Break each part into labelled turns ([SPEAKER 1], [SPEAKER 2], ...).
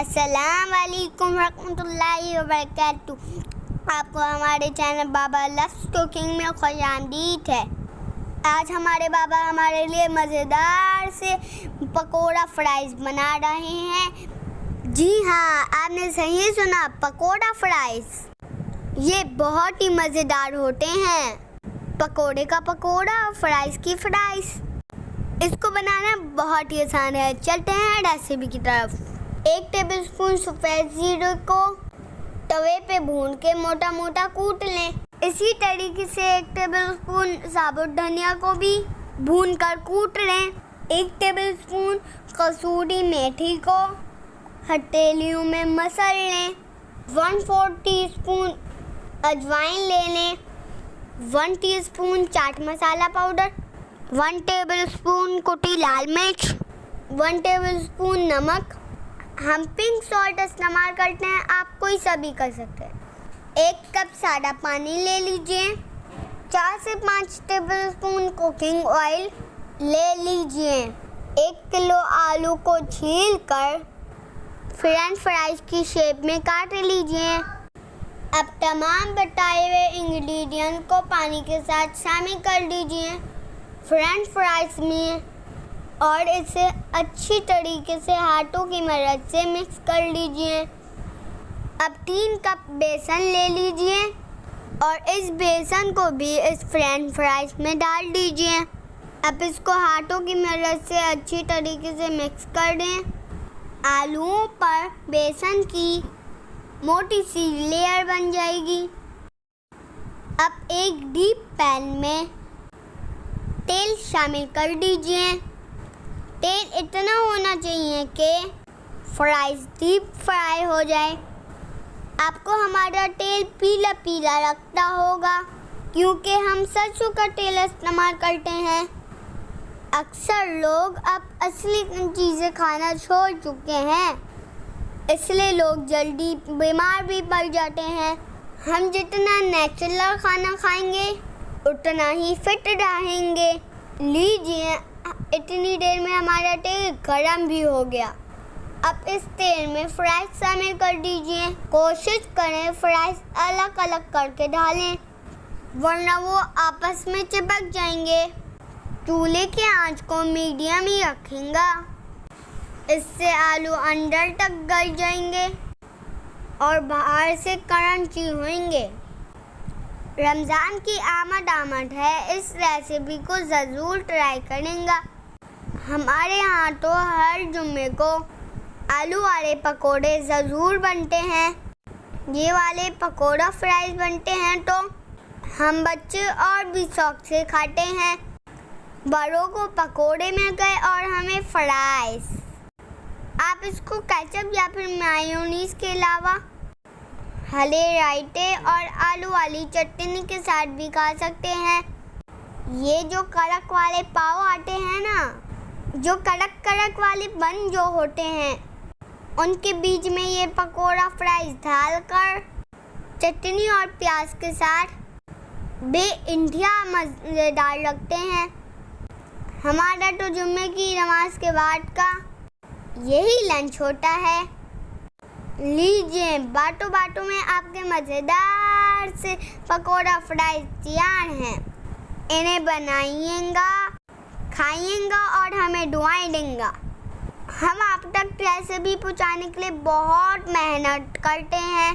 [SPEAKER 1] अस्सलाम वालेकुम रहमतुल्लाहि व बरकातुहू। आपको हमारे चैनल बाबा लव्स कुकिंग में खुशामदीद है। आज हमारे बाबा हमारे लिए मज़ेदार से पकोड़ा फ्राइज़ बना रहे हैं। जी हाँ, आपने सही सुना, पकोड़ा फ्राइज़। ये बहुत ही मज़ेदार होते हैं। पकोड़े का पकोड़ा और फ्राइज़ की फ्राइज़। इसको बनाना बहुत ही आसान है। चलते हैं रेसिपी की तरफ। 1 टेबलस्पून सफ़ेद जीरे को तवे पे भून के मोटा मोटा कूट लें। इसी तरीके से 1 टेबलस्पून साबुत धनिया को भी भून कर कूट लें। 1 टेबलस्पून कसूरी मेथी को हथेलियों में मसल लें। 1/4 टीस्पून अजवाइन ले लें। 1 teaspoon chaat masala powder, 1 tablespoon कुटी लाल मिर्च, 1 टेबलस्पून नमक। हम पिंक सॉल्ट इस्तेमाल करते हैं, आप कोई सा भी कर सकते हैं। 1 कप सादा पानी ले लीजिए। 4 से 5 टेबलस्पून कुकिंग ऑयल ले लीजिए। 1 किलो आलू को छील कर फ्रेंच फ्राइज की शेप में काट लीजिए। अब तमाम बताए हुए इंग्रेडिएंट को पानी के साथ शामिल कर लीजिए फ्रेंच फ्राइज में और इसे अच्छी तरीके से हाथों की मदद से मिक्स कर लीजिए। अब 3 कप बेसन ले लीजिए और इस बेसन को भी इस फ्रेंच फ्राइज में डाल दीजिए। अब इसको हाथों की मदद से अच्छी तरीके से मिक्स कर दें। आलूओं पर बेसन की मोटी सी लेयर बन जाएगी। अब एक डीप पैन में तेल शामिल कर दीजिए। तेल इतना होना चाहिए कि फ्राइज़ डीप फ्राई हो जाए। आपको हमारा तेल पीला पीला रखना होगा क्योंकि हम सरसों का तेल इस्तेमाल करते हैं। अक्सर लोग अब असली चीज़ें खाना छोड़ चुके हैं, इसलिए लोग जल्दी बीमार भी पड़ जाते हैं। हम जितना नेचुरल खाना खाएंगे उतना ही फिट रहेंगे। लीजिए, इतनी देर में हमारा तेल गरम भी हो गया। अब इस तेल में फ्राइज शामिल कर दीजिए। कोशिश करें फ्राइज अलग अलग करके डालें, वरना वो आपस में चिपक जाएंगे। चूल्हे की आंच को मीडियम ही रखेंगे, इससे आलू अंदर तक गल जाएंगे और बाहर से क्रंची होंगे। रमज़ान की आमद है, इस रेसिपी को ज़रूर ट्राई करेंगे। हमारे यहाँ तो हर जुम्मे को आलू वाले पकोड़े ज़रूर बनते हैं। ये वाले पकोड़ा फ्राइज़ बनते हैं तो हम बच्चे और भी शौक से खाते हैं। बड़ों को पकोड़े मिल गए और हमें फ्राइज़। आप इसको केचप या फिर मायोनीज़ के अलावा हरे रायते और आलू वाली चटनी के साथ भी खा सकते हैं। ये जो कड़क वाले पाव आते हैं ना, जो कड़क कड़क वाले बन जो होते हैं, उनके बीच में ये पकोड़ा फ्राइज़ डालकर चटनी और प्याज के साथ बेइंतहा मज़ेदार लगते हैं। हमारा तो जुम्मे की नमाज के बाद का यही लंच होता है। लीजिए, बातों बातों में आपके मज़ेदार से पकोड़ा फ्राइज़ तैयार हैं। इन्हें बनाइएगा, खाइएगा और हमें दुआएं देंगे। हम आप तक रेसिपी पहुंचाने के लिए बहुत मेहनत करते हैं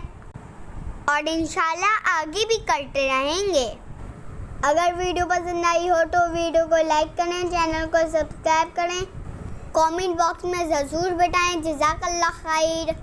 [SPEAKER 1] और इंशाल्लाह आगे भी करते रहेंगे। अगर वीडियो पसंद आई हो तो वीडियो को लाइक करें, चैनल को सब्सक्राइब करें, कमेंट बॉक्स में ज़रूर बताएं। जज़ाकल्लाह खैर।